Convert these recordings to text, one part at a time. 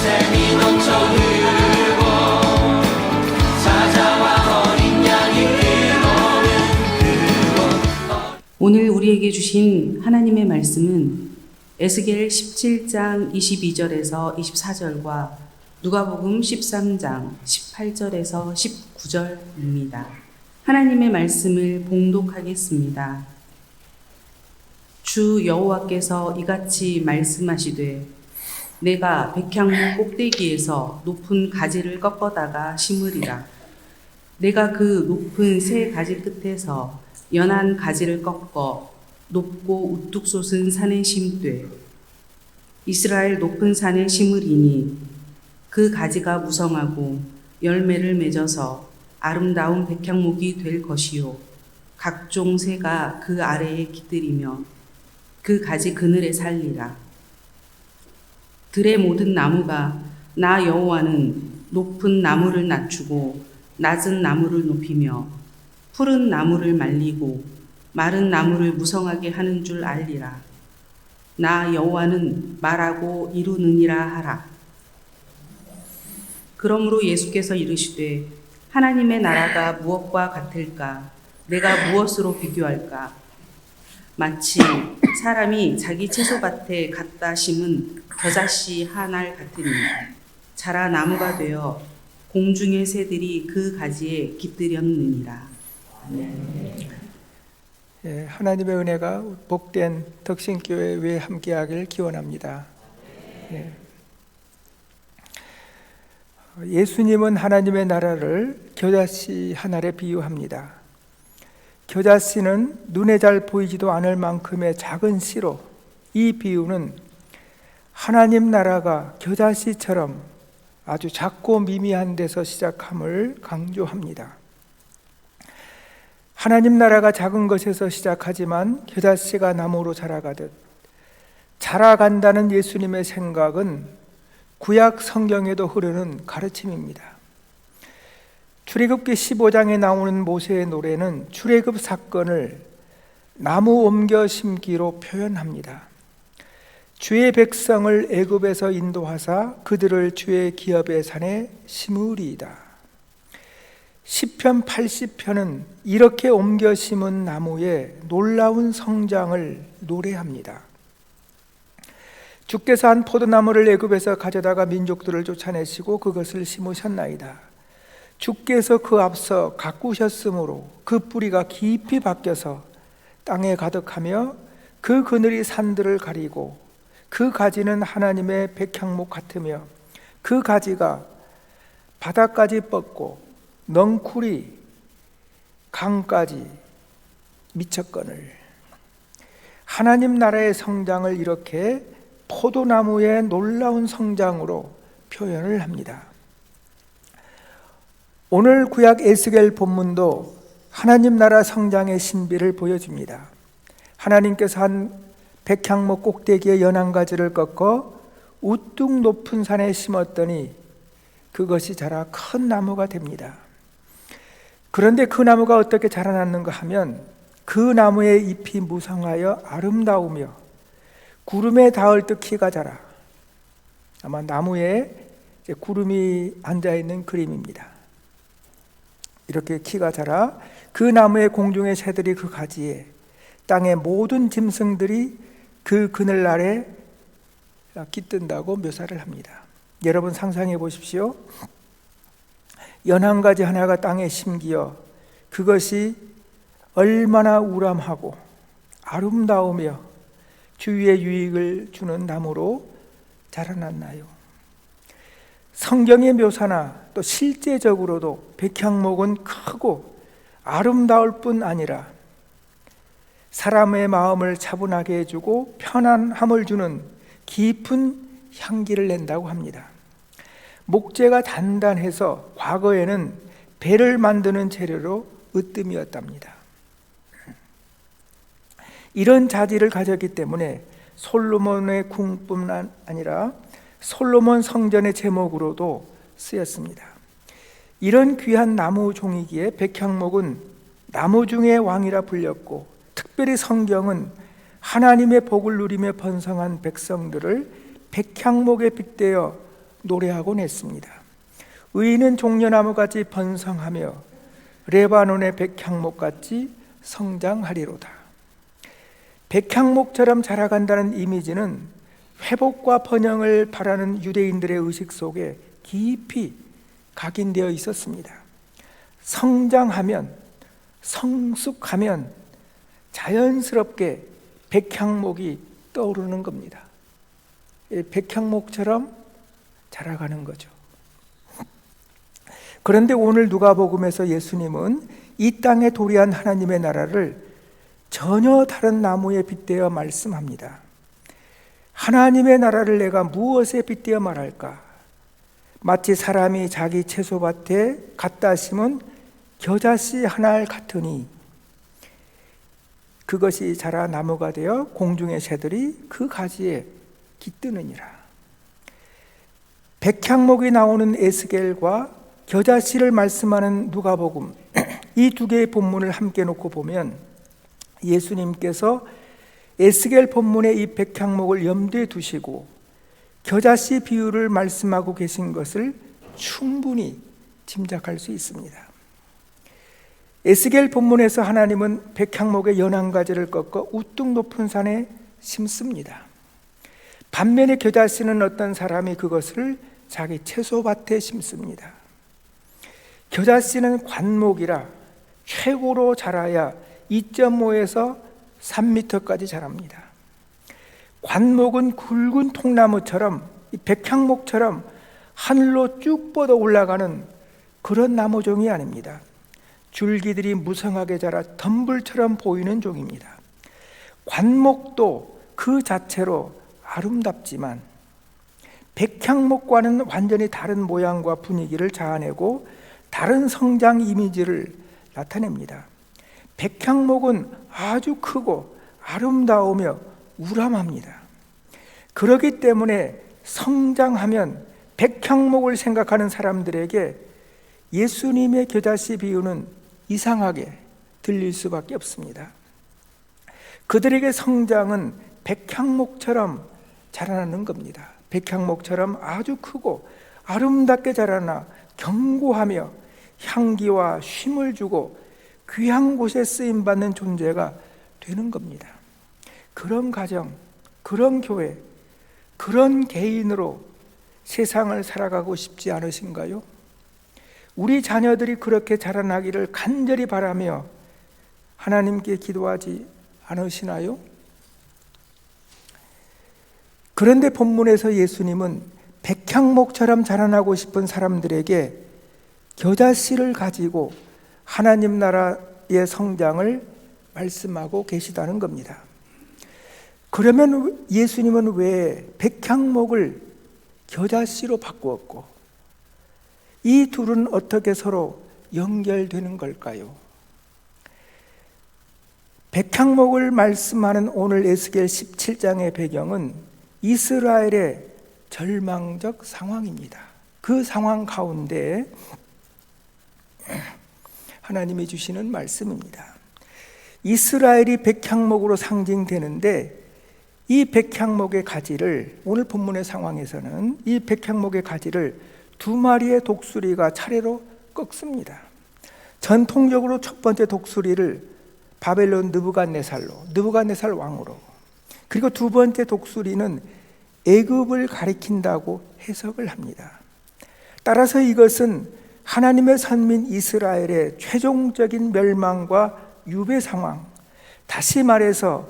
샘이 넘쳐 흐르고 찾아와 어린 양이 들어오는 그곳. 오늘 우리에게 주신 하나님의 말씀은 에스겔 17장 22절에서 24절과 누가복음 13장 18절에서 19절입니다. 하나님의 말씀을 봉독하겠습니다. 주 여호와께서 이같이 말씀하시되 내가 백향목 꼭대기에서 높은 가지를 꺾어다가 심으리라. 내가 그 높은 새 가지 끝에서 연한 가지를 꺾어 높고 우뚝 솟은 산에 심되 이스라엘 높은 산에 심으리니 그 가지가 무성하고 열매를 맺어서 아름다운 백향목이 될 것이요 각종 새가 그 아래에 깃들이며 그 가지 그늘에 살리라. 들의 모든 나무가 나 여호와는 높은 나무를 낮추고 낮은 나무를 높이며 푸른 나무를 말리고 마른 나무를 무성하게 하는 줄 알리라. 나 여호와는 말하고 이루느니라 하라. 그러므로 예수께서 이르시되 하나님의 나라가 무엇과 같을까? 내가 무엇으로 비교할까? 마치 사람이 자기 채소밭에 갖다 심은 겨자씨 한 알 같으니 자라 나무가 되어 공중의 새들이 그 가지에 깃들였느니라. 예, 하나님의 은혜가 복된 덕신교회 위에 함께하길 기원합니다. 예. 예수님은 하나님의 나라를 겨자씨 한 알에 비유합니다. 겨자씨는 눈에 잘 보이지도 않을 만큼의 작은 씨로, 이 비유는 하나님 나라가 겨자씨처럼 아주 작고 미미한 데서 시작함을 강조합니다. 하나님 나라가 작은 것에서 시작하지만 겨자씨가 나무로 자라가듯 자라간다는 예수님의 생각은 구약 성경에도 흐르는 가르침입니다. 출애굽기 15장에 나오는 모세의 노래는 출애굽 사건을 나무 옮겨 심기로 표현합니다. 주의 백성을 애굽에서 인도하사 그들을 주의 기업의 산에 심으리이다. 시편 80편은 이렇게 옮겨 심은 나무의 놀라운 성장을 노래합니다. 주께서 한 포도나무를 애굽에서 가져다가 민족들을 쫓아내시고 그것을 심으셨나이다. 주께서 그 앞서 가꾸셨으므로 그 뿌리가 깊이 박혀서 땅에 가득하며 그 그늘이 산들을 가리고 그 가지는 하나님의 백향목 같으며 그 가지가 바닥까지 뻗고 넝쿨이 강까지 미쳤거늘. 하나님 나라의 성장을 이렇게 포도나무의 놀라운 성장으로 표현을 합니다. 오늘 구약 에스겔 본문도 하나님 나라 성장의 신비를 보여줍니다. 하나님께서 한 백향목 꼭대기에 연한 가지를 꺾어 우뚝 높은 산에 심었더니 그것이 자라 큰 나무가 됩니다. 그런데 그 나무가 어떻게 자라났는가 하면 그 나무의 잎이 무성하여 아름다우며 구름에 닿을 듯 키가 자라. 아마 나무에 구름이 앉아있는 그림입니다. 이렇게 키가 자라 그 나무의 공중의 새들이 그 가지에 땅의 모든 짐승들이 그 그늘 아래 깃든다고 묘사를 합니다. 여러분 상상해 보십시오. 연한 가지 하나가 땅에 심기어 그것이 얼마나 우람하고 아름다우며 주위에 유익을 주는 나무로 자라났나요? 성경의 묘사나 또 실제적으로도 백향목은 크고 아름다울 뿐 아니라 사람의 마음을 차분하게 해주고 편안함을 주는 깊은 향기를 낸다고 합니다. 목재가 단단해서 과거에는 배를 만드는 재료로 으뜸이었답니다. 이런 자질을 가졌기 때문에 솔로몬의 궁뿐 아니라 솔로몬 성전의 제목으로도 쓰였습니다. 이런 귀한 나무 종이기에 백향목은 나무 중의 왕이라 불렸고, 특별히 성경은 하나님의 복을 누리며 번성한 백성들을 백향목에 빗대어 노래하곤 했습니다. 의인은 종려나무같이 번성하며 레바논의 백향목같이 성장하리로다. 백향목처럼 자라간다는 이미지는 회복과 번영을 바라는 유대인들의 의식 속에 깊이 각인되어 있었습니다. 성장하면, 성숙하면 자연스럽게 백향목이 떠오르는 겁니다. 백향목처럼 자라가는 거죠. 그런데 오늘 누가복음에서 예수님은 이 땅에 도래한 하나님의 나라를 전혀 다른 나무에 빗대어 말씀합니다. 하나님의 나라를 내가 무엇에 빗대어 말할까? 마치 사람이 자기 채소밭에 갖다 심은 겨자씨 하나를 같으니 그것이 자라 나무가 되어 공중의 새들이 그 가지에 깃드느니라. 백향목이 나오는 에스겔과 겨자씨를 말씀하는 누가복음, 이 두 개의 본문을 함께 놓고 보면 예수님께서 에스겔 본문의 이 백향목을 염두에 두시고 겨자씨 비유를 말씀하고 계신 것을 충분히 짐작할 수 있습니다. 에스겔 본문에서 하나님은 백향목의 연한 가지를 꺾어 우뚝 높은 산에 심습니다. 반면에 겨자씨는 어떤 사람이 그것을 자기 채소밭에 심습니다. 겨자씨는 관목이라 최고로 자라야 2.5에서 3m까지 자랍니다. 관목은 굵은 통나무처럼, 백향목처럼 하늘로 쭉 뻗어 올라가는 그런 나무종이 아닙니다. 줄기들이 무성하게 자라 덤불처럼 보이는 종입니다. 관목도 그 자체로 아름답지만 백향목과는 완전히 다른 모양과 분위기를 자아내고 다른 성장 이미지를 나타냅니다. 백향목은 아주 크고 아름다우며 우람합니다. 그렇기 때문에 성장하면 백향목을 생각하는 사람들에게 예수님의 겨자씨 비유는 이상하게 들릴 수밖에 없습니다. 그들에게 성장은 백향목처럼 자라나는 겁니다. 백향목처럼 아주 크고 아름답게 자라나 견고하며 향기와 쉼을 주고 귀한 곳에 쓰임받는 존재가 되는 겁니다. 그런 가정, 그런 교회, 그런 개인으로 세상을 살아가고 싶지 않으신가요? 우리 자녀들이 그렇게 자라나기를 간절히 바라며 하나님께 기도하지 않으시나요? 그런데 본문에서 예수님은 백향목처럼 자라나고 싶은 사람들에게 겨자씨를 가지고 하나님 나라의 성장을 말씀하고 계시다는 겁니다. 그러면 예수님은 왜 백향목을 겨자씨로 바꾸었고 이 둘은 어떻게 서로 연결되는 걸까요? 백향목을 말씀하는 오늘 에스겔 17장의 배경은 이스라엘의 절망적 상황입니다. 그 상황 가운데 하나님이 주시는 말씀입니다. 이스라엘이 백향목으로 상징되는데 이 백향목의 가지를 오늘 본문의 상황에서는 이 백향목의 가지를 두 마리의 독수리가 차례로 꺾습니다. 전통적으로 첫 번째 독수리를 바벨론 느부갓네살 왕으로, 그리고 두 번째 독수리는 애굽을 가리킨다고 해석을 합니다. 따라서 이것은 하나님의 선민 이스라엘의 최종적인 멸망과 유배 상황, 다시 말해서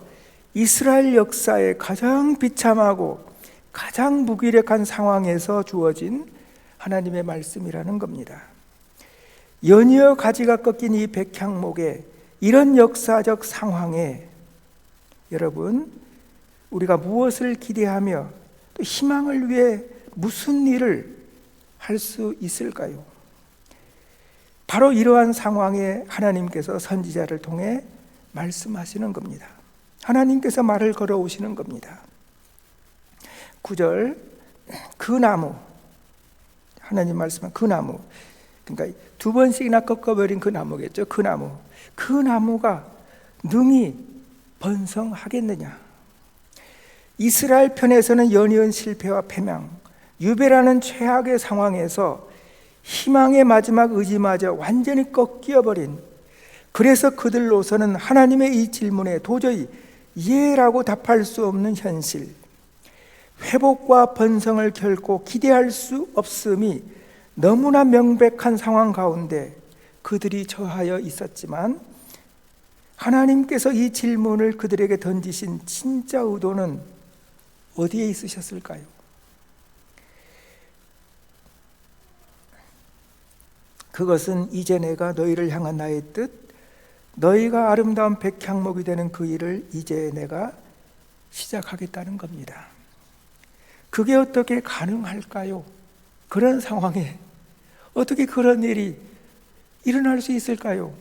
이스라엘 역사의 가장 비참하고 가장 무기력한 상황에서 주어진 하나님의 말씀이라는 겁니다. 연이어 가지가 꺾인 이 백향목의 이런 역사적 상황에 여러분, 우리가 무엇을 기대하며 또 희망을 위해 무슨 일을 할 수 있을까요? 바로 이러한 상황에 하나님께서 선지자를 통해 말씀하시는 겁니다. 하나님께서 말을 걸어오시는 겁니다. 9절, 그 나무, 하나님 말씀은 그 나무, 그러니까 두 번씩이나 꺾어버린 그 나무겠죠. 그 나무, 그 나무가 능히 번성하겠느냐. 이스라엘 편에서는 연이은 실패와 패망, 유배라는 최악의 상황에서 희망의 마지막 의지마저 완전히 꺾여버린, 그래서 그들로서는 하나님의 이 질문에 도저히 예라고 답할 수 없는 현실, 회복과 번성을 결코 기대할 수 없음이 너무나 명백한 상황 가운데 그들이 처하여 있었지만, 하나님께서 이 질문을 그들에게 던지신 진짜 의도는 어디에 있으셨을까요? 그것은 이제 내가 너희를 향한 나의 뜻, 너희가 아름다운 백향목이 되는 그 일을 이제 내가 시작하겠다는 겁니다. 그게 어떻게 가능할까요? 그런 상황에 어떻게 그런 일이 일어날 수 있을까요?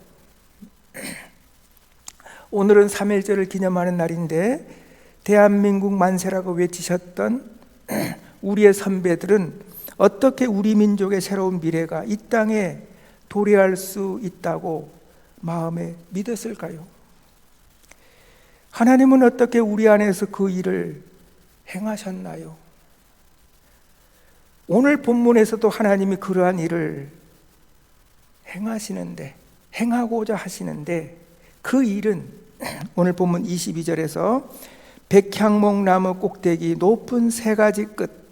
오늘은 3.1절을 기념하는 날인데, 대한민국 만세라고 외치셨던 우리의 선배들은 어떻게 우리 민족의 새로운 미래가 이 땅에 도래할 수 있다고 마음에 믿었을까요? 하나님은 어떻게 우리 안에서 그 일을 행하셨나요? 오늘 본문에서도 하나님이 그러한 일을 행하고자 하시는데, 그 일은 오늘 본문 22절에서 백향목 나무 꼭대기 높은 세 가지 끝,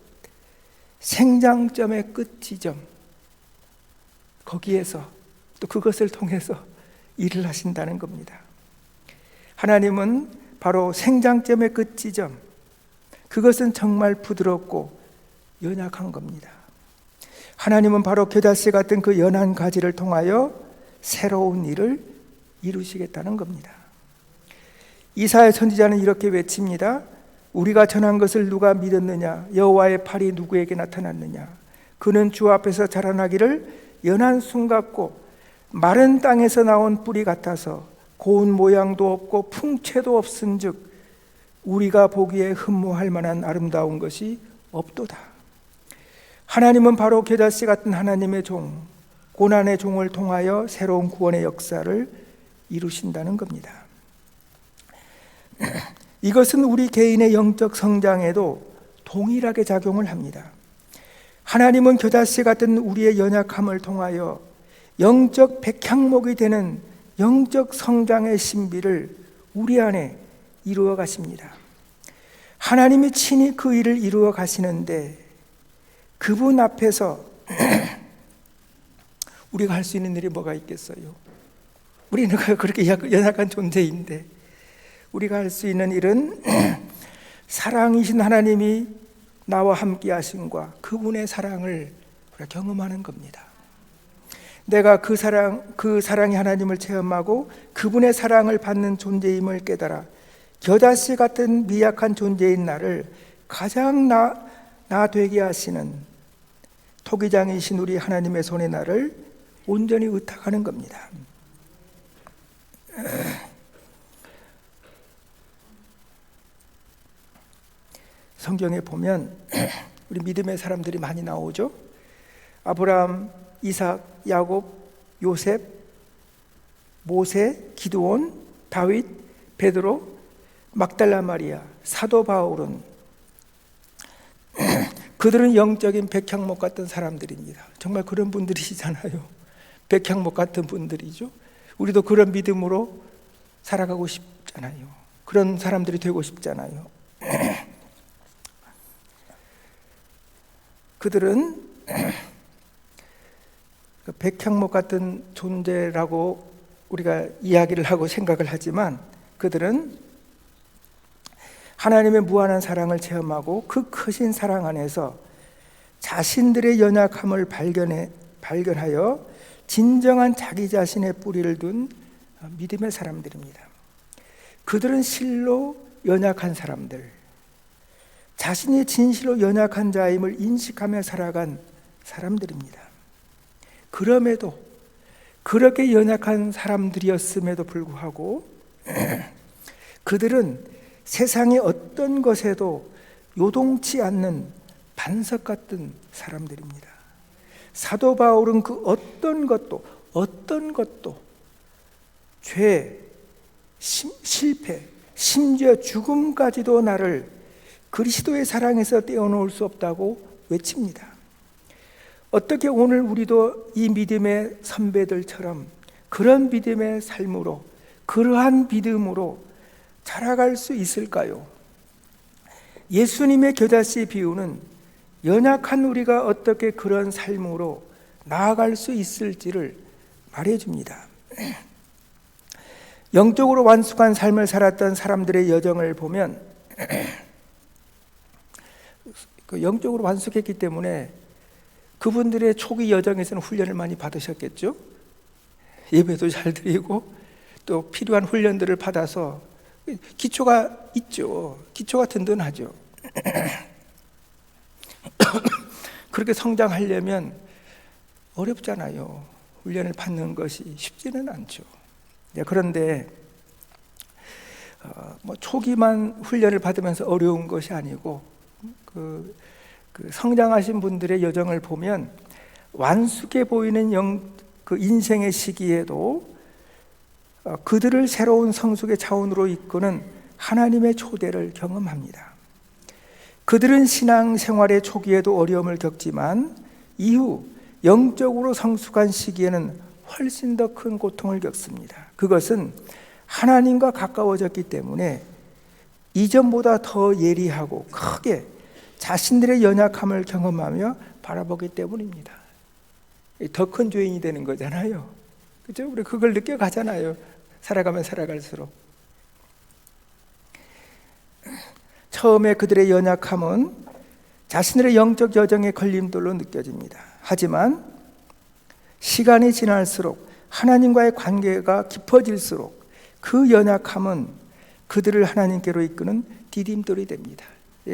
생장점의 끝 지점, 거기에서 또 그것을 통해서 일을 하신다는 겁니다. 하나님은 바로 생장점의 끝 지점, 그것은 정말 부드럽고 연약한 겁니다. 하나님은 바로 겨자씨 같은 그 연한 가지를 통하여 새로운 일을 이루시겠다는 겁니다. 이사야 선지자는 이렇게 외칩니다. 우리가 전한 것을 누가 믿었느냐? 여호와의 팔이 누구에게 나타났느냐? 그는 주 앞에서 자라나기를 연한 순 같고 마른 땅에서 나온 뿌리 같아서 고운 모양도 없고 풍채도 없은즉 우리가 보기에 흠모할 만한 아름다운 것이 없도다. 하나님은 바로 겨자씨 같은 하나님의 종, 고난의 종을 통하여 새로운 구원의 역사를 이루신다는 겁니다. 이것은 우리 개인의 영적 성장에도 동일하게 작용을 합니다. 하나님은 겨자씨 같은 우리의 연약함을 통하여 영적 백향목이 되는 영적 성장의 신비를 우리 안에 이루어 가십니다. 하나님이 친히 그 일을 이루어 가시는데, 그분 앞에서 우리가 할 수 있는 일이 뭐가 있겠어요? 우리는 그렇게 연약한 존재인데 우리가 할 수 있는 일은 사랑이신 하나님이 나와 함께 하심과 그분의 사랑을 우리가 경험하는 겁니다. 내가 그 사랑이 하나님을 체험하고 그분의 사랑을 받는 존재임을 깨달아 겨자씨 같은 미약한 존재인 나를 가장 나 되게 하시는 토기장이신 우리 하나님의 손에 나를 온전히 의탁하는 겁니다. 성경에 보면 우리 믿음의 사람들이 많이 나오죠. 아브라함, 이삭, 야곱, 요셉, 모세, 기드온, 다윗, 베드로, 막달라 마리아, 사도 바울은 그들은 영적인 백향목 같은 사람들입니다. 정말 그런 분들이시잖아요. 백향목 같은 분들이죠. 우리도 그런 믿음으로 살아가고 싶잖아요. 그런 사람들이 되고 싶잖아요. 그들은 백향목 같은 존재라고 우리가 이야기를 하고 생각을 하지만, 그들은 하나님의 무한한 사랑을 체험하고 그 크신 사랑 안에서 자신들의 연약함을 발견하여 진정한 자기 자신의 뿌리를 둔 믿음의 사람들입니다. 그들은 실로 연약한 사람들, 자신이 진실로 연약한 자임을 인식하며 살아간 사람들입니다. 그럼에도, 그렇게 연약한 사람들이었음에도 불구하고 그들은 세상의 어떤 것에도 요동치 않는 반석 같은 사람들입니다. 사도 바울은 그 어떤 것도 죄, 실패, 심지어 죽음까지도 나를 그리스도의 사랑에서 떼어놓을 수 없다고 외칩니다. 어떻게 오늘 우리도 이 믿음의 선배들처럼 그런 믿음의 삶으로, 그러한 믿음으로 자라갈 수 있을까요? 예수님의 겨자씨 비유는 연약한 우리가 어떻게 그런 삶으로 나아갈 수 있을지를 말해줍니다. 영적으로 완숙한 삶을 살았던 사람들의 여정을 보면 영적으로 완숙했기 때문에 그분들의 초기 여정에서는 훈련을 많이 받으셨겠죠. 예배도 잘 드리고 또 필요한 훈련들을 받아서 기초가 있죠. 기초가 든든하죠. 그렇게 성장하려면 어렵잖아요. 훈련을 받는 것이 쉽지는 않죠. 그런데 초기만 훈련을 받으면서 어려운 것이 아니고 그 성장하신 분들의 여정을 보면 완숙해 보이는 그 인생의 시기에도 그들을 새로운 성숙의 차원으로 이끄는 하나님의 초대를 경험합니다. 그들은 신앙 생활의 초기에도 어려움을 겪지만 이후 영적으로 성숙한 시기에는 훨씬 더 큰 고통을 겪습니다. 그것은 하나님과 가까워졌기 때문에 이전보다 더 예리하고 크게 자신들의 연약함을 경험하며 바라보기 때문입니다. 더 큰 죄인이 되는 거잖아요. 그렇죠? 우리 그걸 느껴가잖아요. 살아가면 살아갈수록. 처음에 그들의 연약함은 자신들의 영적 여정의 걸림돌로 느껴집니다. 하지만 시간이 지날수록 하나님과의 관계가 깊어질수록 그 연약함은 그들을 하나님께로 이끄는 디딤돌이 됩니다.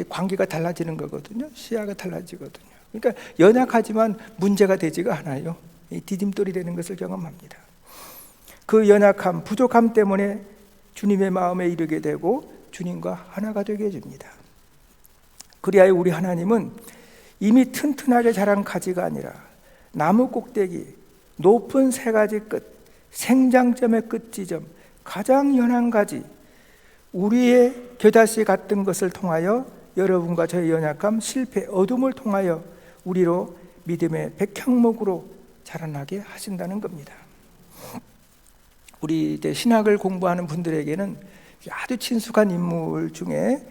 관계가 달라지는 거거든요. 시야가 달라지거든요. 그러니까 연약하지만 문제가 되지가 않아요. 디딤돌이 되는 것을 경험합니다. 그 연약함, 부족함 때문에 주님의 마음에 이르게 되고 주님과 하나가 되게 해줍니다. 그리하여 우리 하나님은 이미 튼튼하게 자란 가지가 아니라 나무 꼭대기, 높은 세 가지 끝, 생장점의 끝 지점, 가장 연한 가지, 우리의 겨자씨 같은 것을 통하여 여러분과 저의 연약함, 실패, 어둠을 통하여 우리로 믿음의 백향목으로 자라나게 하신다는 겁니다. 우리 이제 신학을 공부하는 분들에게는 아주 친숙한 인물 중에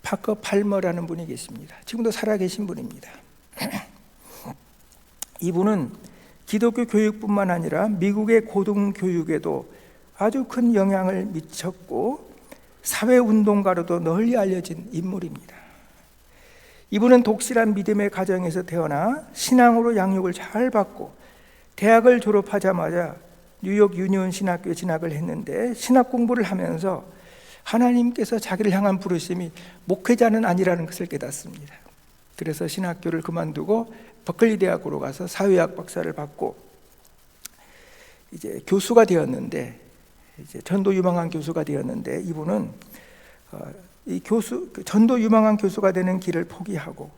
파커 팔머라는 분이 계십니다. 지금도 살아계신 분입니다. 이분은 기독교 교육뿐만 아니라 미국의 고등교육에도 아주 큰 영향을 미쳤고 사회운동가로도 널리 알려진 인물입니다. 이분은 독실한 믿음의 가정에서 태어나 신앙으로 양육을 잘 받고 대학을 졸업하자마자 뉴욕 유니온 신학교에 진학을 했는데 신학 공부를 하면서 하나님께서 자기를 향한 부르심이 목회자는 아니라는 것을 깨닫습니다. 그래서 신학교를 그만두고 버클리 대학으로 가서 사회학 박사를 받고 이제 교수가 되었는데, 이제 전도 유망한 교수가 되었는데, 이분은 이 전도 유망한 교수가 되는 길을 포기하고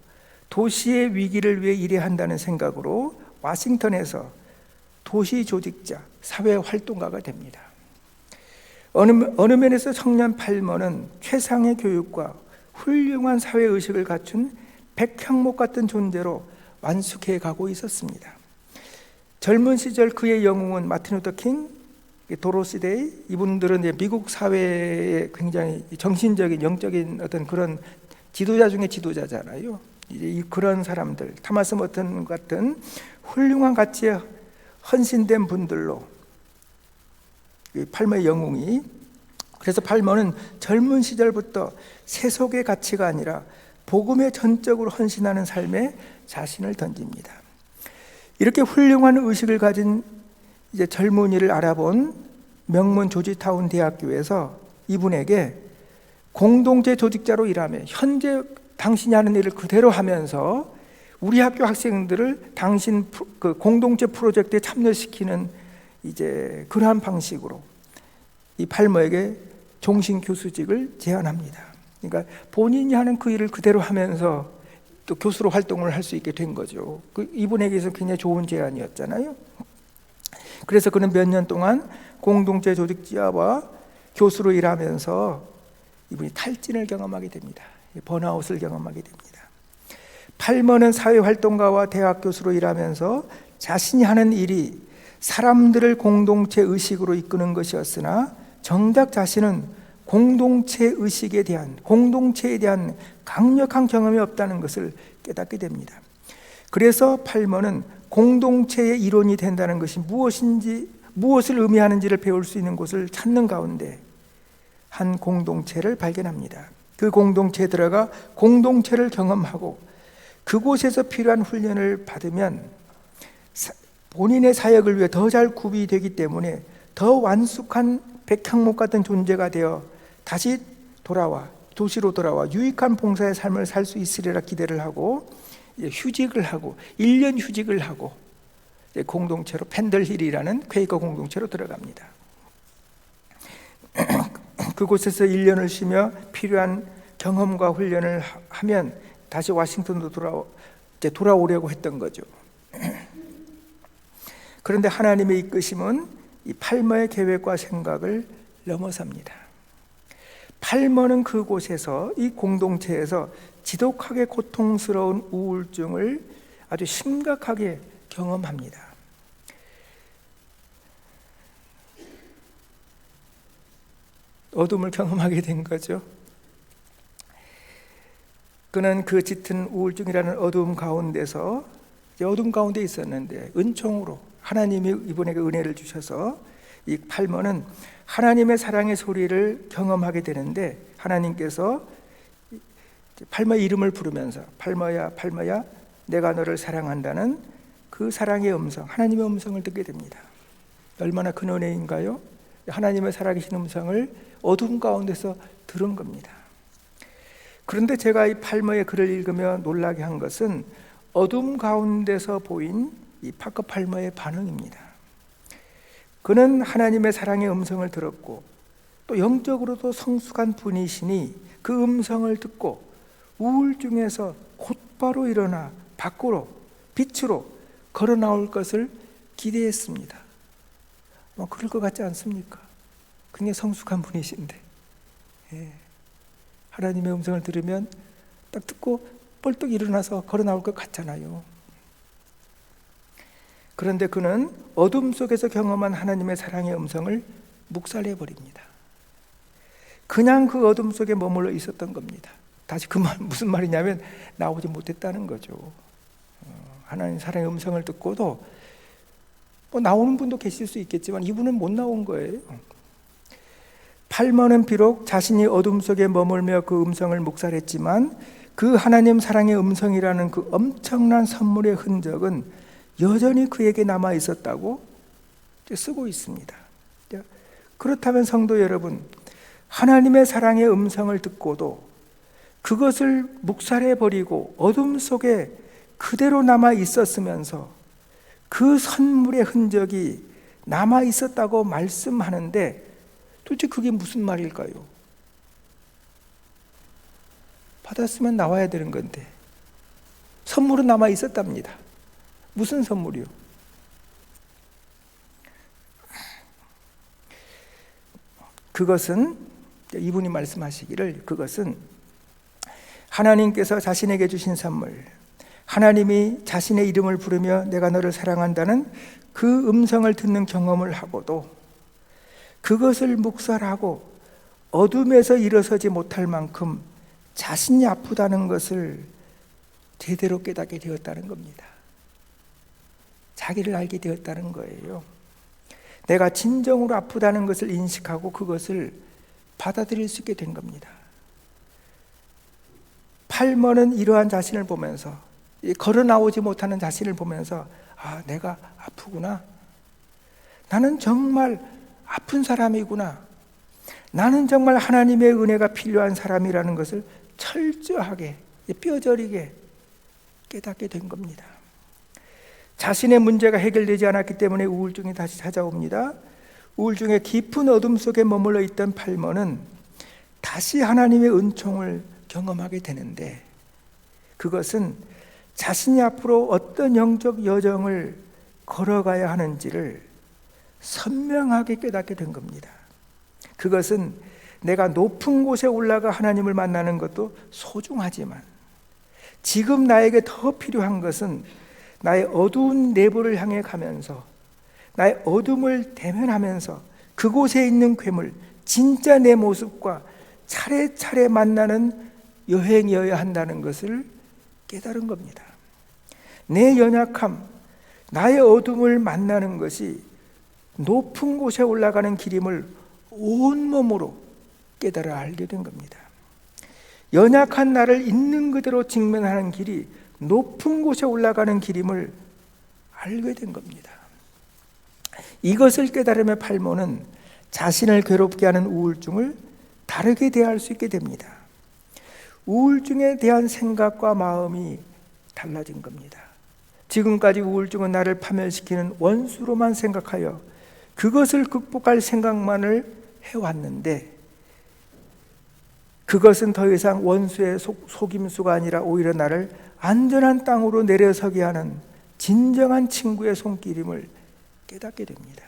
도시의 위기를 위해 일해야 한다는 생각으로 워싱턴에서 도시 조직자, 사회 활동가가 됩니다. 어느 면에서 청년 팔머는 최상의 교육과 훌륭한 사회의식을 갖춘 백향목 같은 존재로 완숙해 가고 있었습니다. 젊은 시절 그의 영웅은 마틴 루터 킹, 도로시 데이, 이분들은 이제 미국 사회의 굉장히 정신적인, 영적인 어떤 그런 지도자 중에 지도자잖아요. 이제 그런 사람들, 타마스 머튼 같은 훌륭한 가치에 헌신된 분들로 팔머의 영웅이, 그래서 팔머는 젊은 시절부터 세속의 가치가 아니라 복음에 전적으로 헌신하는 삶에 자신을 던집니다. 이렇게 훌륭한 의식을 가진 이제 젊은이를 알아본 명문 조지타운 대학교에서 이분에게 공동체 조직자로 일하며 현재 당신이 하는 일을 그대로 하면서 우리 학교 학생들을 당신 그 공동체 프로젝트에 참여시키는 이제 그러한 방식으로 이 팔머에게 종신 교수직을 제안합니다. 그러니까 본인이 하는 그 일을 그대로 하면서 또 교수로 활동을 할 수 있게 된 거죠. 이분에게서 굉장히 좋은 제안이었잖아요. 그래서 그는 몇 년 동안 공동체 조직자와 교수로 일하면서 이분이 탈진을 경험하게 됩니다. 번아웃을 경험하게 됩니다. 팔머는 사회활동가와 대학 교수로 일하면서 자신이 하는 일이 사람들을 공동체 의식으로 이끄는 것이었으나 정작 자신은 공동체 의식에 대한, 공동체에 대한 강력한 경험이 없다는 것을 깨닫게 됩니다. 그래서 팔머는 공동체의 이론이 된다는 것이 무엇을 의미하는지를 배울 수 있는 곳을 찾는 가운데 한 공동체를 발견합니다. 그 공동체에 들어가 공동체를 경험하고 그곳에서 필요한 훈련을 받으면 본인의 사역을 위해 더 잘 구비되기 때문에 더 완숙한 백향목 같은 존재가 되어 다시 돌아와 도시로 돌아와 유익한 봉사의 삶을 살 수 있으리라 기대를 하고 휴직을 하고 1년 휴직을 하고 공동체로 펜들힐이라는 퀘이커 공동체로 들어갑니다. 그곳에서 1년을 쉬며 필요한 경험과 훈련을 하면 다시 워싱턴으로 돌아오려고 했던 거죠. 그런데 하나님의 이끄심은 이 팔머의 계획과 생각을 넘어섭니다. 팔머는 그곳에서, 이 공동체에서 지독하게 고통스러운 우울증을 아주 심각하게 경험합니다. 어둠을 경험하게 된 거죠. 그는 그 짙은 우울증이라는 어둠 가운데서 어둠 가운데 있었는데 은총으로 하나님이 이분에게 은혜를 주셔서 이 팔머는 하나님의 사랑의 소리를 경험하게 되는데 하나님께서 팔머의 이름을 부르면서 팔머야 팔머야 내가 너를 사랑한다는 그 사랑의 음성, 하나님의 음성을 듣게 됩니다. 얼마나 큰 은혜인가요? 하나님의 살아계신 음성을 어둠 가운데서 들은 겁니다. 그런데 제가 이 팔머의 글을 읽으며 놀라게 한 것은 어둠 가운데서 보인 이 파커 팔머의 반응입니다. 그는 하나님의 사랑의 음성을 들었고 또 영적으로도 성숙한 분이시니 그 음성을 듣고 우울증에서 곧바로 일어나 밖으로 빛으로 걸어 나올 것을 기대했습니다. 그럴 것 같지 않습니까? 굉장히 성숙한 분이신데 하나님의 음성을 들으면 딱 듣고 벌떡 일어나서 걸어 나올 것 같잖아요. 그런데 그는 어둠 속에서 경험한 하나님의 사랑의 음성을 묵살해 버립니다. 그냥 그 어둠 속에 머물러 있었던 겁니다. 다시 그 말 무슨 말이냐면 나오지 못했다는 거죠. 하나님 사랑의 음성을 듣고도 나오는 분도 계실 수 있겠지만 이분은 못 나온 거예요. 팔머는 비록 자신이 어둠 속에 머물며 그 음성을 묵살했지만 그 하나님 사랑의 음성이라는 그 엄청난 선물의 흔적은 여전히 그에게 남아 있었다고 쓰고 있습니다. 그렇다면 성도 여러분, 하나님의 사랑의 음성을 듣고도 그것을 묵살해 버리고 어둠 속에 그대로 남아 있었으면서 그 선물의 흔적이 남아 있었다고 말씀하는데 도대체 그게 무슨 말일까요? 받았으면 나와야 되는 건데 선물은 남아 있었답니다. 무슨 선물이요? 그것은 이분이 말씀하시기를 그것은 하나님께서 자신에게 주신 선물, 하나님이 자신의 이름을 부르며 내가 너를 사랑한다는 그 음성을 듣는 경험을 하고도 그것을 묵살하고 어둠에서 일어서지 못할 만큼 자신이 아프다는 것을 제대로 깨닫게 되었다는 겁니다. 자기를 알게 되었다는 거예요. 내가 진정으로 아프다는 것을 인식하고 그것을 받아들일 수 있게 된 겁니다. 팔머는 이러한 자신을 보면서 걸어 나오지 못하는 자신을 보면서 내가 아프구나. 나는 정말 아픈 사람이구나. 나는 정말 하나님의 은혜가 필요한 사람이라는 것을 철저하게 뼈저리게 깨닫게 된 겁니다. 자신의 문제가 해결되지 않았기 때문에 우울증이 다시 찾아옵니다. 우울증의 깊은 어둠 속에 머물러 있던 팔머는 다시 하나님의 은총을 경험하게 되는데 그것은 자신이 앞으로 어떤 영적 여정을 걸어가야 하는지를 선명하게 깨닫게 된 겁니다. 그것은 내가 높은 곳에 올라가 하나님을 만나는 것도 소중하지만 지금 나에게 더 필요한 것은 나의 어두운 내부를 향해 가면서 나의 어둠을 대면하면서 그곳에 있는 괴물, 진짜 내 모습과 차례차례 만나는 여행이어야 한다는 것을 깨달은 겁니다. 내 연약함, 나의 어둠을 만나는 것이 높은 곳에 올라가는 길임을 온몸으로 깨달아 알게 된 겁니다. 연약한 나를 있는 그대로 직면하는 길이 높은 곳에 올라가는 길임을 알게 된 겁니다. 이것을 깨달으며 팔모는 자신을 괴롭게 하는 우울증을 다르게 대할 수 있게 됩니다. 우울증에 대한 생각과 마음이 달라진 겁니다. 지금까지 우울증은 나를 파멸시키는 원수로만 생각하여 그것을 극복할 생각만을 해왔는데, 그것은 더 이상 원수의 속임수가 아니라 오히려 나를 안전한 땅으로 내려서게 하는 진정한 친구의 손길임을 깨닫게 됩니다.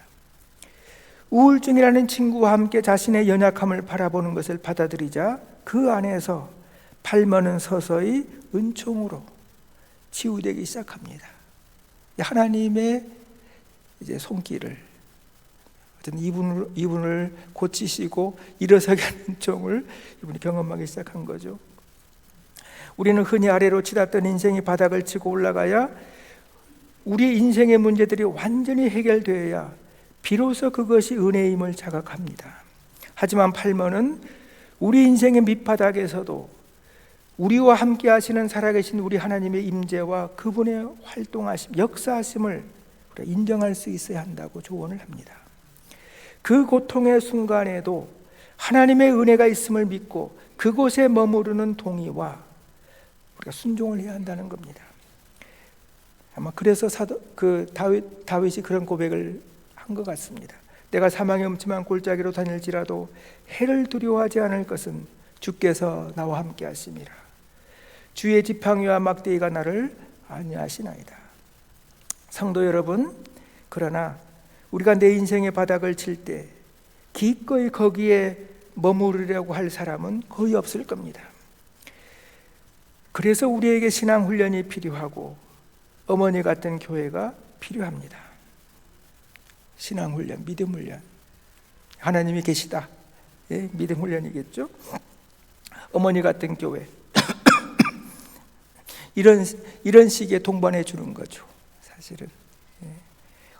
우울증이라는 친구와 함께 자신의 연약함을 바라보는 것을 받아들이자 그 안에서 팔모는 서서히 은총으로 치유되기 시작합니다. 하나님의 이제 손길을, 이분을 고치시고 일어서게 하는 은총을 이분이 경험하기 시작한 거죠. 우리는 흔히 아래로 치닫던 인생이 바닥을 치고 올라가야 우리 인생의 문제들이 완전히 해결되어야 비로소 그것이 은혜임을 자각합니다. 하지만 팔모는 우리 인생의 밑바닥에서도 우리와 함께 하시는 살아계신 우리 하나님의 임재와 그분의 활동하심, 역사하심을 인정할 수 있어야 한다고 조언을 합니다. 그 고통의 순간에도 하나님의 은혜가 있음을 믿고 그곳에 머무르는 동의와 우리가 순종을 해야 한다는 겁니다. 아마 그래서 다윗이 그런 고백을 한 것 같습니다. 내가 사망의 음침한 골짜기로 다닐지라도 해를 두려워하지 않을 것은 주께서 나와 함께 하심이라. 주의 지팡이와 막대기가 나를 안위하시나이다. 성도 여러분, 그러나 우리가 내 인생의 바닥을 칠 때 기꺼이 거기에 머무르려고 할 사람은 거의 없을 겁니다. 그래서 우리에게 신앙 훈련이 필요하고 어머니 같은 교회가 필요합니다. 신앙 훈련, 믿음 훈련. 하나님이 계시다. 예, 믿음 훈련이겠죠. 어머니 같은 교회. 이런 식의 동반해 주는 거죠. 사실은. 예.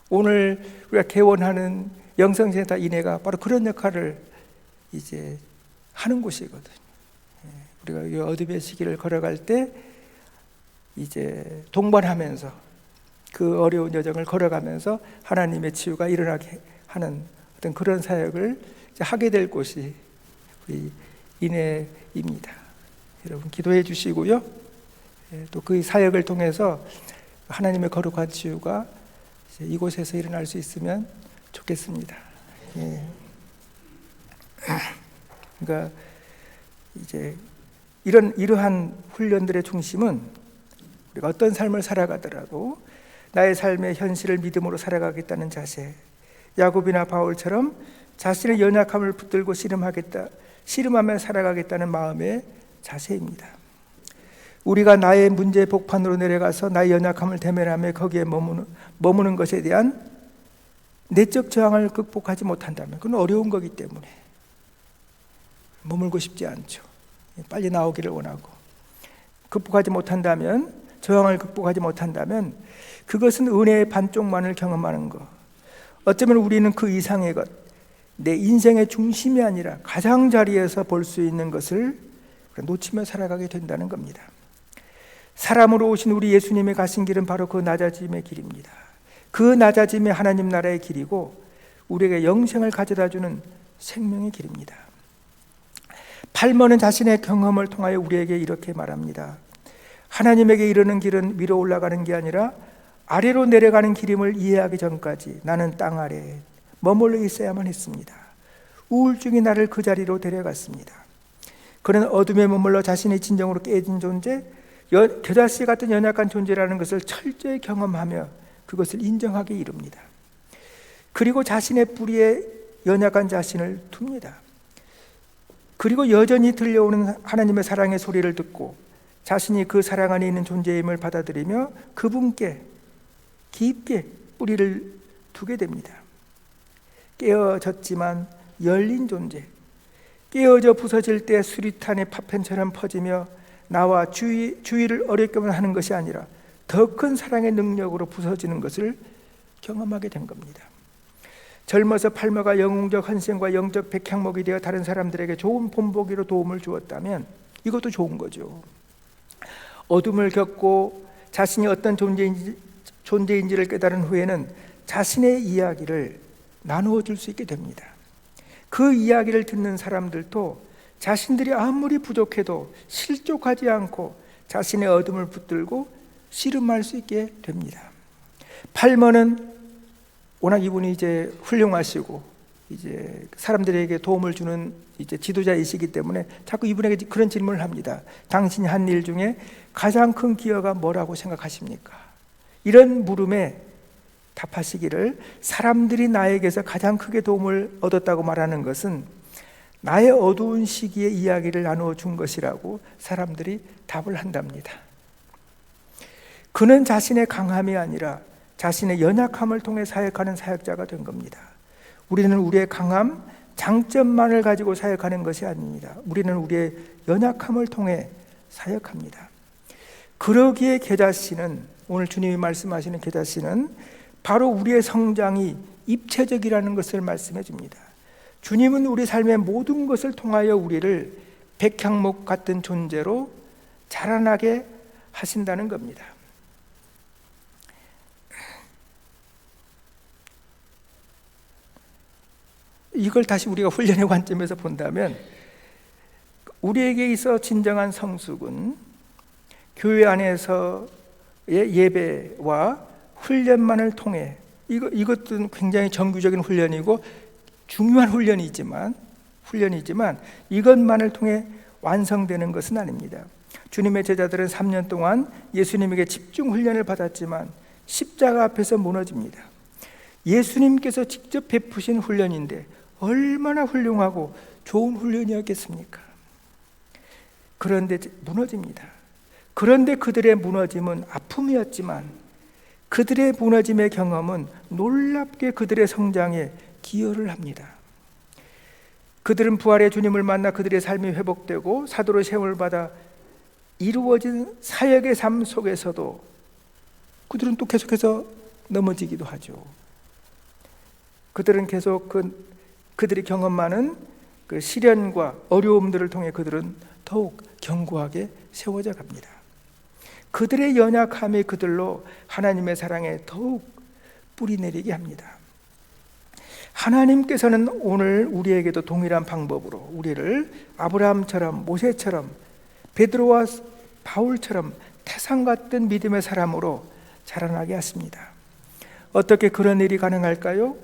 오늘 우리가 개원하는 영성센터 이내가 바로 그런 역할을 이제 하는 곳이거든요. 예. 우리가 이 어둠의 시기를 걸어갈 때 이제 동반하면서 그 어려운 여정을 걸어가면서 하나님의 치유가 일어나게 하는 어떤 그런 사역을 이제 하게 될 곳이 우리 이내입니다. 여러분 기도해 주시고요. 또 그 사역을 통해서 하나님의 거룩한 치유가 이곳에서 일어날 수 있으면 좋겠습니다. 예. 그러니까 이제 이러한 훈련들의 중심은 우리가 어떤 삶을 살아가더라도 나의 삶의 현실을 믿음으로 살아가겠다는 자세, 야곱이나 바울처럼 자신의 연약함을 붙들고 씨름하며 살아가겠다는 마음의 자세입니다. 우리가 나의 문제의 복판으로 내려가서 나의 연약함을 대면하며 거기에 머무는 것에 대한 내적 저항을 극복하지 못한다면 그건 어려운 거기 때문에 머물고 싶지 않죠. 빨리 나오기를 원하고 극복하지 못한다면, 저항을 극복하지 못한다면 그것은 은혜의 반쪽만을 경험하는 것. 어쩌면 우리는 그 이상의 것, 내 인생의 중심이 아니라 가장자리에서 볼 수 있는 것을 놓치며 살아가게 된다는 겁니다. 사람으로 오신 우리 예수님이 가신 길은 바로 그 낮아짐의 길입니다. 그 낮아짐이 하나님 나라의 길이고 우리에게 영생을 가져다주는 생명의 길입니다. 팔모는 자신의 경험을 통하여 우리에게 이렇게 말합니다. 하나님에게 이르는 길은 위로 올라가는 게 아니라 아래로 내려가는 길임을 이해하기 전까지 나는 땅 아래에 머물러 있어야만 했습니다. 우울증이 나를 그 자리로 데려갔습니다. 그는 어둠에 머물러 자신의 진정으로 깨진 존재, 겨자씨 같은 연약한 존재라는 것을 철저히 경험하며 그것을 인정하게 이릅니다. 그리고 자신의 뿌리에 연약한 자신을 둡니다. 그리고 여전히 들려오는 하나님의 사랑의 소리를 듣고 자신이 그 사랑 안에 있는 존재임을 받아들이며 그분께 깊게 뿌리를 두게 됩니다. 깨어졌지만 열린 존재, 깨어져 부서질 때 수리탄의 파편처럼 퍼지며 나와 주위를 어렵게만 하는 것이 아니라 더 큰 사랑의 능력으로 부서지는 것을 경험하게 된 겁니다. 젊어서 팔마가 영웅적 헌신과 영적 백향목이 되어 다른 사람들에게 좋은 본보기로 도움을 주었다면 이것도 좋은 거죠. 어둠을 겪고 자신이 어떤 존재인지를 깨달은 후에는 자신의 이야기를 나누어 줄 수 있게 됩니다. 그 이야기를 듣는 사람들도 자신들이 아무리 부족해도 실족하지 않고 자신의 어둠을 붙들고 씨름할 수 있게 됩니다. 팔머는 워낙 이분이 이제 훌륭하시고 이제 사람들에게 도움을 주는 이제 지도자이시기 때문에 자꾸 이분에게 그런 질문을 합니다. 당신이 한 일 중에 가장 큰 기여가 뭐라고 생각하십니까? 이런 물음에 답하시기를 사람들이 나에게서 가장 크게 도움을 얻었다고 말하는 것은 나의 어두운 시기의 이야기를 나누어 준 것이라고 사람들이 답을 한답니다. 그는 자신의 강함이 아니라 자신의 연약함을 통해 사역하는 사역자가 된 겁니다. 우리는 우리의 강함, 장점만을 가지고 사역하는 것이 아닙니다. 우리는 우리의 연약함을 통해 사역합니다. 그러기에 겨자씨는, 오늘 주님이 말씀하시는 겨자씨는 바로 우리의 성장이 입체적이라는 것을 말씀해 줍니다. 주님은 우리 삶의 모든 것을 통하여 우리를 백향목 같은 존재로 자라나게 하신다는 겁니다. 이걸 다시 우리가 훈련의 관점에서 본다면 우리에게 있어 진정한 성숙은 교회 안에서의 예배와 훈련만을 통해 이것도 굉장히 정규적인 훈련이고 중요한 훈련이지만 이것만을 통해 완성되는 것은 아닙니다. 주님의 제자들은 3년 동안 예수님에게 집중 훈련을 받았지만 십자가 앞에서 무너집니다. 예수님께서 직접 베푸신 훈련인데 얼마나 훌륭하고 좋은 훈련이었겠습니까? 그런데 무너집니다. 그런데 그들의 무너짐은 아픔이었지만 그들의 무너짐의 경험은 놀랍게 그들의 성장에 기여를 합니다. 그들은 부활의 주님을 만나 그들의 삶이 회복되고 사도로 세움을 받아 이루어진 사역의 삶 속에서도 그들은 또 계속해서 넘어지기도 하죠. 그들은 계속 그들이 경험하는 그 시련과 어려움들을 통해 그들은 더욱 견고하게 세워져 갑니다. 그들의 연약함이 그들로 하나님의 사랑에 더욱 뿌리내리게 합니다. 하나님께서는 오늘 우리에게도 동일한 방법으로 우리를 아브라함처럼, 모세처럼, 베드로와 바울처럼 태산 같은 믿음의 사람으로 자라나게 하십니다. 어떻게 그런 일이 가능할까요?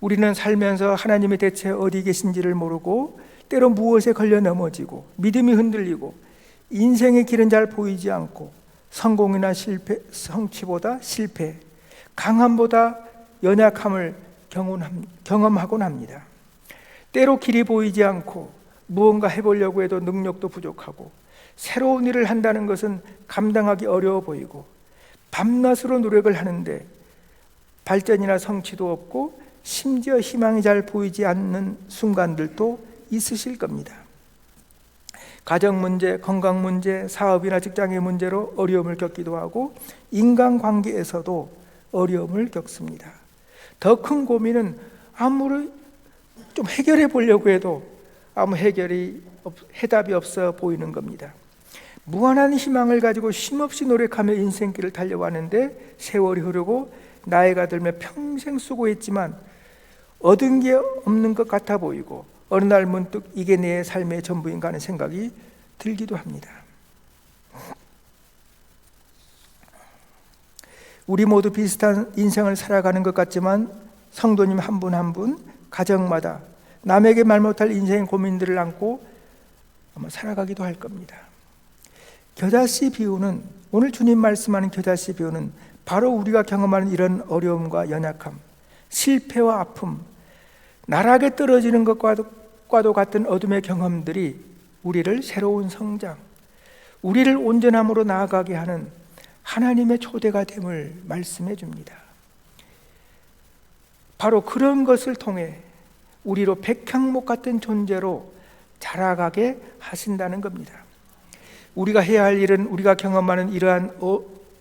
우리는 살면서 하나님이 대체 어디 계신지를 모르고 때로 무엇에 걸려 넘어지고 믿음이 흔들리고 인생의 길은 잘 보이지 않고 성공이나 실패, 성취보다 실패, 강함보다 연약함을 경험하곤 합니다. 때로 길이 보이지 않고 무언가 해보려고 해도 능력도 부족하고 새로운 일을 한다는 것은 감당하기 어려워 보이고 밤낮으로 노력을 하는데 발전이나 성취도 없고 심지어 희망이 잘 보이지 않는 순간들도 있으실 겁니다. 가정 문제, 건강 문제, 사업이나 직장의 문제로 어려움을 겪기도 하고 인간관계에서도 어려움을 겪습니다. 더 큰 고민은 아무리 좀 해결해 보려고 해도 아무 해답이 없어 보이는 겁니다. 무한한 희망을 가지고 쉼없이 노력하며 인생길을 달려왔는데 세월이 흐르고 나이가 들며 평생 수고했지만 얻은 게 없는 것 같아 보이고 어느 날 문득 이게 내 삶의 전부인가 하는 생각이 들기도 합니다. 우리 모두 비슷한 인생을 살아가는 것 같지만 성도님 한 분 한 분 가정마다 남에게 말 못할 인생의 고민들을 안고 아마 살아가기도 할 겁니다. 겨자씨 비유는, 오늘 주님 말씀하는 겨자씨 비유는 바로 우리가 경험하는 이런 어려움과 연약함, 실패와 아픔, 나락에 떨어지는 것과도 같은 어둠의 경험들이 우리를 새로운 성장, 우리를 온전함으로 나아가게 하는 하나님의 초대가 됨을 말씀해 줍니다. 바로 그런 것을 통해 우리로 백향목 같은 존재로 자라가게 하신다는 겁니다. 우리가 해야 할 일은 우리가 경험하는 이러한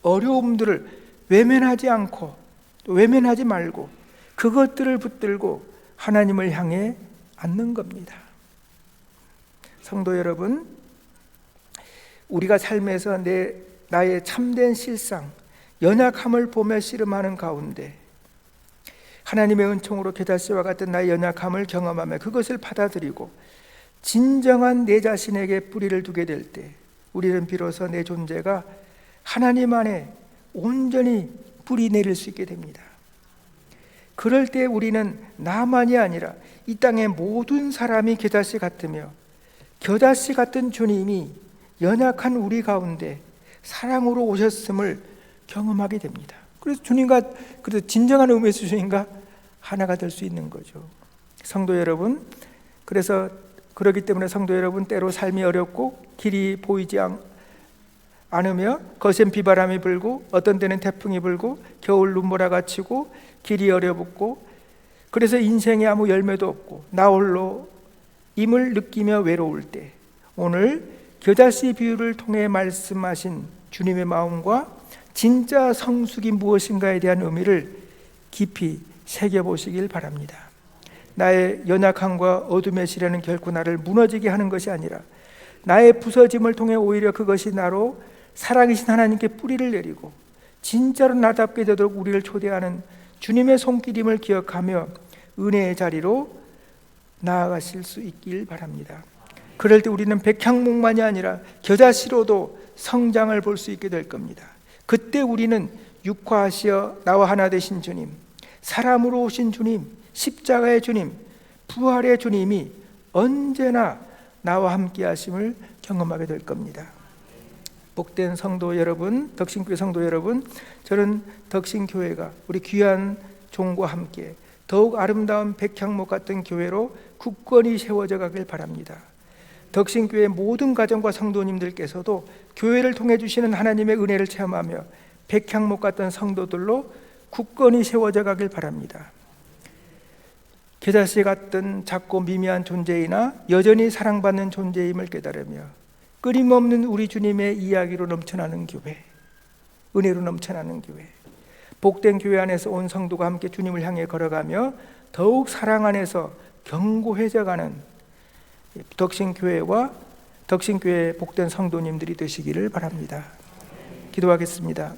어려움들을 외면하지 않고 또 외면하지 말고 그것들을 붙들고 하나님을 향해 앉는 겁니다. 성도 여러분, 우리가 삶에서 나의 참된 실상, 연약함을 보며 씨름하는 가운데 하나님의 은총으로 겨자씨와 같은 나의 연약함을 경험하며 그것을 받아들이고 진정한 내 자신에게 뿌리를 두게 될 때 우리는 비로소 내 존재가 하나님 안에 온전히 뿌리 내릴 수 있게 됩니다. 그럴 때 우리는 나만이 아니라 이 땅의 모든 사람이 겨자씨 같으며 겨자씨 같은 주님이 연약한 우리 가운데 사랑으로 오셨음을 경험하게 됩니다. 그래서 주님과 진정한 의미에서 주님과 하나가 될 수 있는 거죠. 성도 여러분, 그래서 그렇기 때문에 성도 여러분, 때로 삶이 어렵고 길이 보이지 않으며 거센 비바람이 불고 어떤 때는 태풍이 불고 겨울 눈보라가 치고 길이 어렵고 그래서 인생에 아무 열매도 없고 나 홀로 임을 느끼며 외로울 때 오늘 겨자씨 비유를 통해 말씀하신 주님의 마음과 진짜 성숙이 무엇인가에 대한 의미를 깊이 새겨보시길 바랍니다. 나의 연약함과 어둠의 시련은 결코 나를 무너지게 하는 것이 아니라 나의 부서짐을 통해 오히려 그것이 나로 살아계신 하나님께 뿌리를 내리고 진짜로 나답게 되도록 우리를 초대하는 주님의 손길임을 기억하며 은혜의 자리로 나아가실 수 있길 바랍니다. 그럴 때 우리는 백향목만이 아니라 겨자씨로도 성장을 볼 수 있게 될 겁니다. 그때 우리는 육화하시어 나와 하나 되신 주님, 사람으로 오신 주님, 십자가의 주님, 부활의 주님이 언제나 나와 함께 하심을 경험하게 될 겁니다. 복된 성도 여러분, 덕신교회 성도 여러분, 저는 덕신교회가 우리 귀한 종과 함께 더욱 아름다운 백향목 같은 교회로 굳건히 세워져 가길 바랍니다. 덕신교회 모든 가정과 성도님들께서도 교회를 통해 주시는 하나님의 은혜를 체험하며 백향목 같은 성도들로 굳건히 세워져 가길 바랍니다. 겨자씨 같은 작고 미미한 존재이나 여전히 사랑받는 존재임을 깨달으며 끊임없는 우리 주님의 이야기로 넘쳐나는 교회, 은혜로 넘쳐나는 교회, 복된 교회 안에서 온 성도가 함께 주님을 향해 걸어가며 더욱 사랑 안에서 견고해져가는 덕신교회와 덕신교회 복된 성도님들이 되시기를 바랍니다. 기도하겠습니다.